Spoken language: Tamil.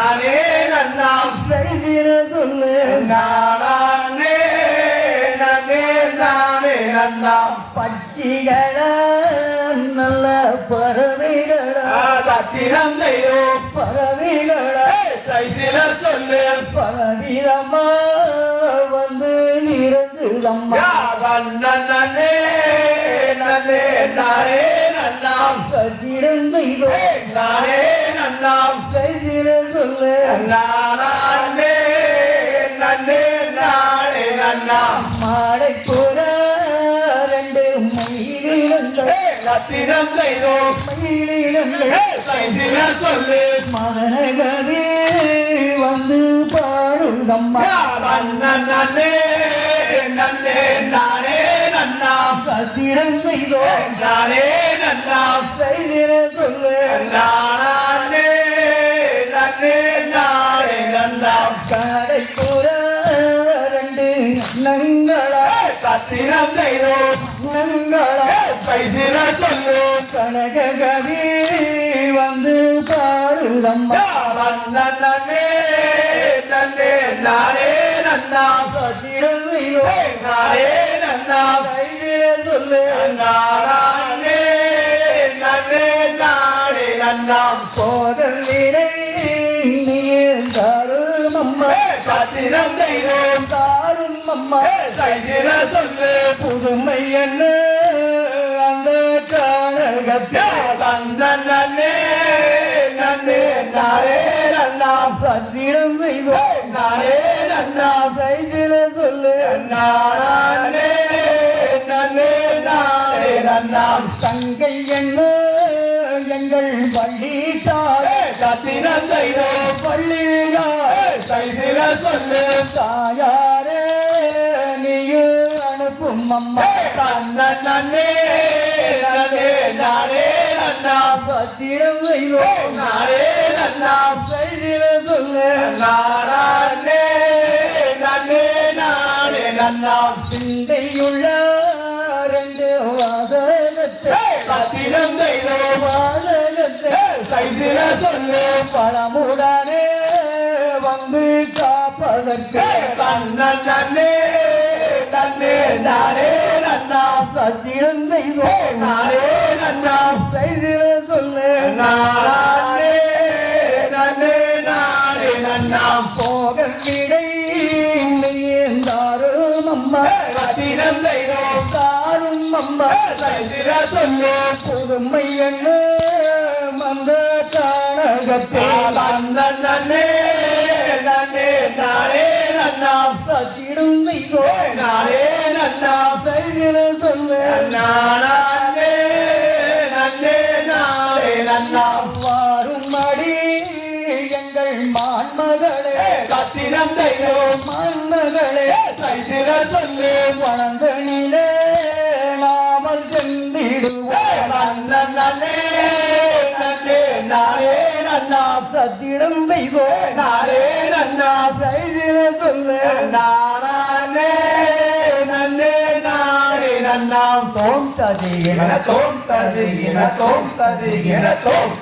நானே நன்னாம் செய்திட சொல்லு நானே நன்னே நானே நன்னாம் பட்சிகள நல்ல பறவைகள சத்திரம் செய்தோ பறவைகள சைசில சொல்லு பலவிதமா வந்து நிறந்துதம்மா நன்னே நன்னே நானே நன்னாம் சத்திரம் செய்தோ நானே நன்னாம் செய்திட சொல்லு நானே நன்னே நானே நன்னாம் மாடை போல ரெண்டு மயிலினங்கள் சத்திரம் செய்தோ மயிலினங்கள் சைசில சொல்லு மதனகவே வந்து பாடுதம்மா நன்னே நன்னே நானே நன்னாம் சத்திரம் செய்தோ நானே நன்னாம் செய்திட சொல்லு நானே நன்னே நானே நன்னாம் கடை போல ரெண்டு நங்களா சத்திரம் செய்தோ நங்களா பைசில சொல்லு கனககவி வந்து பாடுதம்மா நன்னே நன்னே நானே நன்னாம் சத்திரம் செய்தோ நானே நன்னாம் செய்திட சொல்லு நானே நன்னே நானே நன்னாம் போதல் நிறை நீ தாரும் அம்மா சத்திரம் செய்தோம் தாரும் அம்மா சைசில சொல்லு புதுமை என்ன அந்த காணகத்தில் நன்னே நன்னே நானே நன்னாம் சத்திரம் செய்தோம் நானே நன்னாம் செய்திட சொல்லு நானே நன்னே நானே நன்னாம் தங்கை என்ன எங்கள் பள்ளி தாய் சத்திரம் செய்தோம் பள்ளியார் சைசில சொல்லு தாயாரே நீயும் அனுப்பும் அம்மா நன்னே நன்னே நானே நன்னாம் சத்திரம் செய்தோம் நானே நன்னாம் செய்திட சொல்லு நானே நன்னே நானே நன்னாம் சிந்தையுள்ள ரெண்டு வாதகத்தை சத்திரம் செய்தோம் வாதகத்தை சைசில சொல்லு பழமுடனே வந்து காப்பதற்கு நன்னே நன்னே நானே நன்னாம் சத்திரம் செய்தோம் நானே நன்னாம் செய்திட சொல்லு நானே நன்னே நானே நன்னாம் போக விடை தாரும் அம்மா சத்திரம் செய்தோம் தாரும் அம்மா சைசில சொல்லு புதுமை என்ன மந்த காணகத்தில் நன்னே நன்னே நானே நன்னாம் சத்திரம் செய்தோம் நானே நன்னாம் செய்திட சொல்லு நானே நன்னே நானே நன்னாம் வாரும் அடி எங்கள் மான்மகளே சத்திரம் செய்தோம் மான்மகளே சைசில சொல்லு வளர்ந்தனிலே நாமல் சென்றிடுவோம் நன்னே நன்னே நானே நன்னாம் சத்திரம் செய்தோம் நானே நன்னாம் செய்திட சொல்லு நானே நன்னே நானே நன்னாம் தோம் ததி என தோம் தது என தோம் தது என தோம்